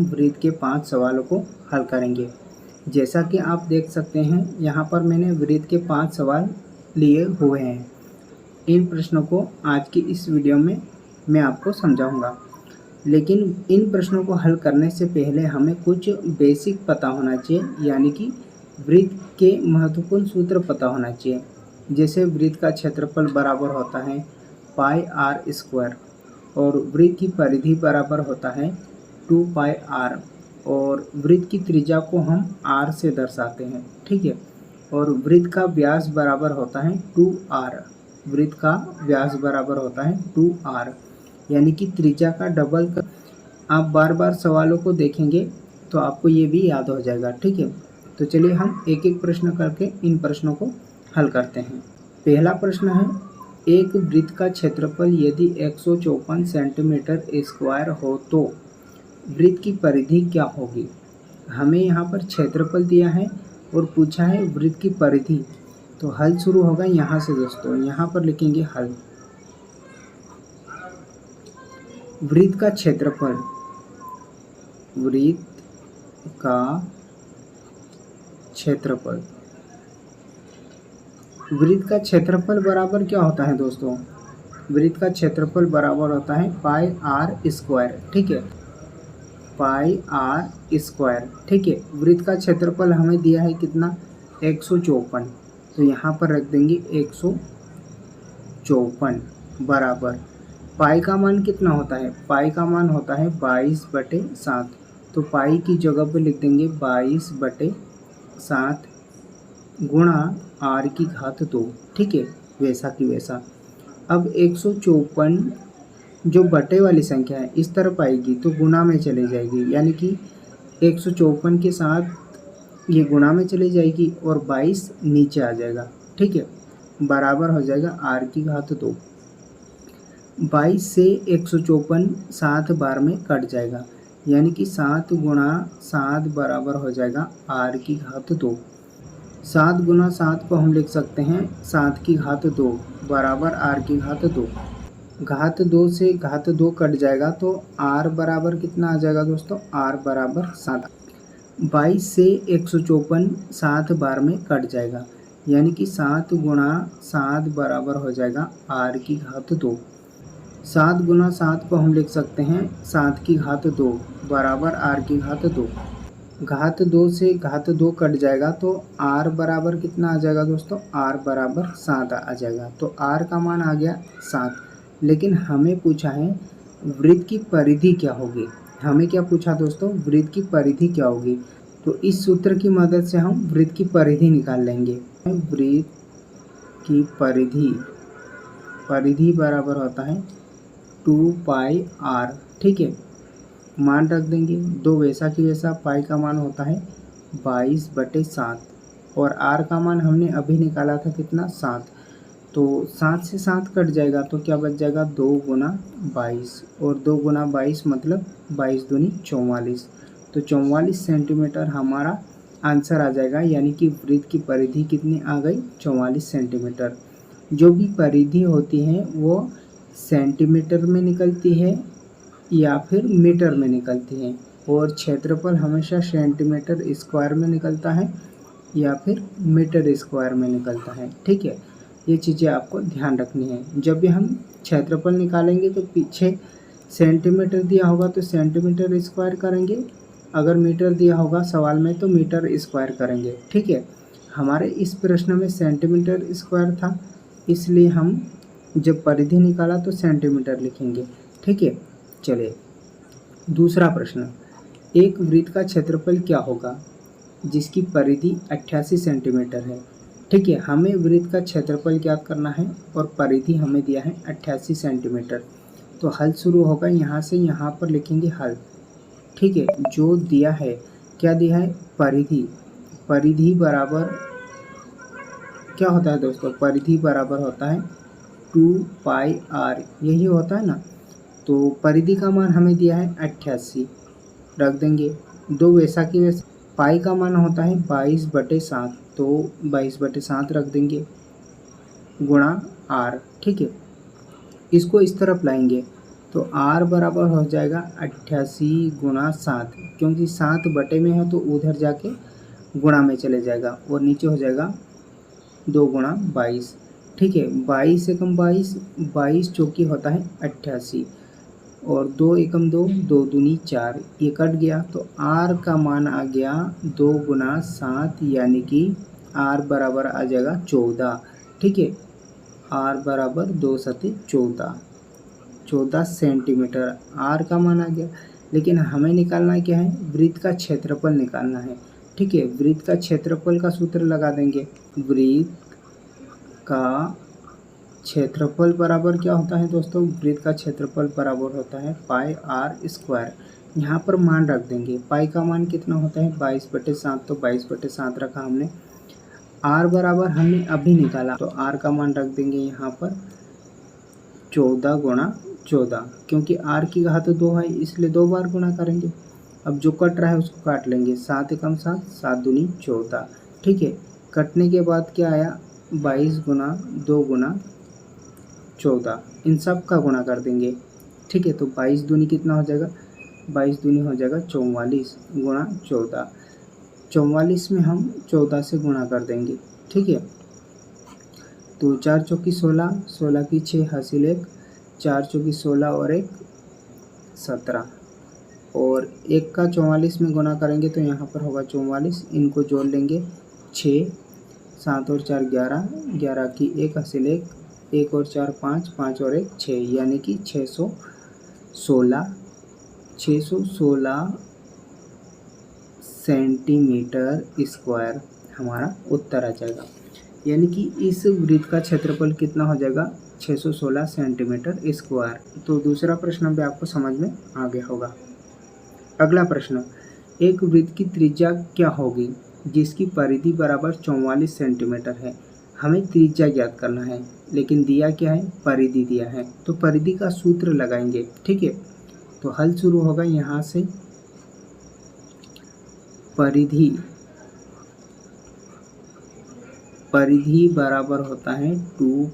वृत्त के 5 सवालों को हल करेंगे। जैसा कि आप देख सकते हैं यहाँ पर मैंने वृत्त के 5 सवाल लिए हुए हैं। इन प्रश्नों को आज की इस वीडियो में मैं आपको समझाऊंगा, लेकिन इन प्रश्नों को हल करने से पहले हमें कुछ बेसिक पता होना चाहिए, यानी कि वृत्त के महत्वपूर्ण सूत्र पता होना चाहिए। जैसे वृत्त का क्षेत्रफल बराबर होता है पाई आर स्क्वायर, और वृत्त की परिधि बराबर होता है 2 पाई आर, और वृत्त की त्रिज्या को हम आर से दर्शाते हैं, ठीक है। और वृत्त का व्यास बराबर होता है 2r। वृत्त का व्यास बराबर होता है 2r, यानी कि त्रिज्या का डबल कर। आप बार बार सवालों को देखेंगे तो आपको ये भी याद हो जाएगा, ठीक है। तो चलिए हम एक एक प्रश्न करके इन प्रश्नों को हल करते हैं। पहला प्रश्न है, एक वृत्त का क्षेत्रफल यदि 154 सेंटीमीटर स्क्वायर हो तो वृत्त की परिधि क्या होगी। हमें यहाँ पर क्षेत्रफल दिया है और पूछा है वृत्त की परिधि, तो हल शुरू होगा यहाँ से दोस्तों। यहाँ पर लिखेंगे हल। वृत्त का क्षेत्रफल, वृत्त का क्षेत्रफल, वृत्त का क्षेत्रफल बराबर क्या होता है दोस्तों। वृत्त का क्षेत्रफल बराबर होता है पाई आर स्क्वायर, ठीक है, पाई आर स्क्वायर, ठीक है। वृत्त का क्षेत्रफल हमें दिया है कितना, 154, तो यहाँ पर रख देंगे 154 बराबर पाई का मान कितना होता है। पाई का मान होता है 22/7, तो पाई की जगह पर लिख देंगे 22/7 गुणा आर की घात 2, ठीक है, वैसा की वैसा। अब 154 जो बटे वाली संख्या है इस तरफ आएगी तो गुणा में चली जाएगी, यानी कि 154 के साथ ये गुणा में चली जाएगी और 22 नीचे आ जाएगा, ठीक है, बराबर हो जाएगा आर की घात 2। 22 से 154 7 बार में कट जाएगा, यानी कि 7 गुणा 7 बराबर हो जाएगा आर की घात 2। 7 गुना 7 को हम लिख सकते हैं 7 की घात 2 बराबर आर की घात 2। घात 2 से घात 2 कट जाएगा तो आर बराबर कितना आ जाएगा दोस्तों, आर बराबर 7। 22 से 154 7 बार में कट जाएगा, यानी कि 7 गुणा 7 बराबर हो जाएगा आर की घात 2। 7 गुना 7 को हम लिख सकते हैं 7 की घात 2 बराबर आर की घात 2। घात 2 से घात 2 कट जाएगा तो r बराबर कितना आ जाएगा दोस्तों, r बराबर 7 आ जाएगा। तो r का मान आ गया 7। लेकिन हमें पूछा है वृत्त की परिधि क्या होगी। हमें क्या पूछा दोस्तों, वृत्त की परिधि क्या होगी। तो इस सूत्र की मदद से हम वृत्त की परिधि निकाल लेंगे। वृत्त की परिधि, परिधि बराबर होता है 2 पाई r, ठीक है, मान रख देंगे 2 वैसा की वैसा। पाई का मान होता है 22/7 और आर का मान हमने अभी निकाला था कितना, 7। तो 7 से 7 कट जाएगा तो क्या बच जाएगा, 2 गुना 22, और 2 गुना 22 मतलब 22 दूनी 44। तो 44 सेंटीमीटर हमारा आंसर आ जाएगा, यानी कि वृत्त की परिधि कितनी आ गई, 44 सेंटीमीटर। जो भी परिधि होती है वो सेंटीमीटर में निकलती है या फिर मीटर में निकलती है, और क्षेत्रफल हमेशा सेंटीमीटर स्क्वायर में निकलता है या फिर मीटर स्क्वायर में निकलता है, ठीक है। ये चीज़ें आपको ध्यान रखनी है। जब भी हम क्षेत्रफल निकालेंगे तो पीछे सेंटीमीटर दिया होगा तो सेंटीमीटर स्क्वायर करेंगे, अगर मीटर दिया होगा सवाल में तो मीटर स्क्वायर करेंगे, ठीक है। हमारे इस प्रश्न में सेंटीमीटर स्क्वायर था, इसलिए हम जब परिधि निकाला तो सेंटीमीटर लिखेंगे, ठीक है। चलिए दूसरा प्रश्न, एक वृत्त का क्षेत्रफल क्या होगा जिसकी परिधि 88 सेंटीमीटर है, ठीक है। हमें वृत्त का क्षेत्रफल ज्ञात करना है और परिधि हमें दिया है 88 सेंटीमीटर। तो हल शुरू होगा यहाँ से, यहाँ पर लिखेंगे हल, ठीक है। जो दिया है, क्या दिया है, परिधि। परिधि बराबर क्या होता है दोस्तों, परिधि बराबर होता है 2 पाई आर, यही होता है ना। तो परिधि का मान हमें दिया है 88, रख देंगे 2 वैसा की वैसा। पाई का मान होता है 22/7, तो 22/7 रख देंगे गुणा आर, ठीक है। इसको इस तरफ लाएंगे तो r बराबर हो जाएगा 88 गुणा 7, क्योंकि 7 बटे में है तो उधर जाके गुणा में चले जाएगा और नीचे हो जाएगा 2 गुणा 22। ठीक है, 22 एकम 22, 22 चौकी होता है 88 और 2 एकम 2, 2 दूनी 4, ये कट गया तो r का मान आ गया 2 गुणा 7, यानी कि r बराबर आ जाएगा 14। ठीक है, r बराबर 2 सती 14 सेंटीमीटर r का मान आ गया। लेकिन हमें निकालना क्या है, वृत्त का क्षेत्रफल निकालना है। ठीक है, वृत्त का क्षेत्रफल का सूत्र लगा देंगे। वृत्त का क्षेत्रफल बराबर क्या होता है दोस्तों, वृत्त का क्षेत्रफल बराबर होता है पाई आर स्क्वायर। यहाँ पर मान रख देंगे, पाई का मान कितना होता है 22/7, तो 22/7 रखा हमने। आर बराबर हमने अभी निकाला तो आर का मान रख देंगे यहाँ पर 14 गुणा 14, क्योंकि आर की घात 2 है इसलिए 2 बार गुणा करेंगे। अब जो कट रहा है उसको काट लेंगे, 7 एकम 7, 7 दूनी 14। ठीक है, कटने के बाद क्या आया 22 गुणा 2 गुणा 14, इन सब का गुणा कर देंगे। ठीक है, तो 22 दूनी कितना हो जाएगा, 22 दूनी हो जाएगा 44 गुणा 14। 44 में हम 14 से गुणा कर देंगे। ठीक है, तो 4 चौकी 16, 16 की 6 हासिल 1, 4 चौकी 16 और 1 17, और 1 का 44 में गुणा करेंगे तो यहाँ पर होगा 44, इनको जोड़ लेंगे 6, 7 और 4 11, 11 की 1 हासिल 1, 1 और 4 5, 5 और 1 6, यानी कि 616 सेंटीमीटर स्क्वायर हमारा उत्तर आ जाएगा। यानी कि इस वृत्त का क्षेत्रफल कितना हो जाएगा 616 सेंटीमीटर स्क्वायर। तो दूसरा प्रश्न भी आपको समझ में आ गया होगा। अगला प्रश्न, एक वृत्त की त्रिज्या क्या होगी जिसकी परिधि बराबर 44 सेंटीमीटर है। हमें त्रिज्या ज्ञात करना है, लेकिन दिया क्या है, परिधि दिया है, तो परिधि का सूत्र लगाएंगे। ठीक है, तो हल शुरू होगा यहाँ से। परिधि बराबर होता है 2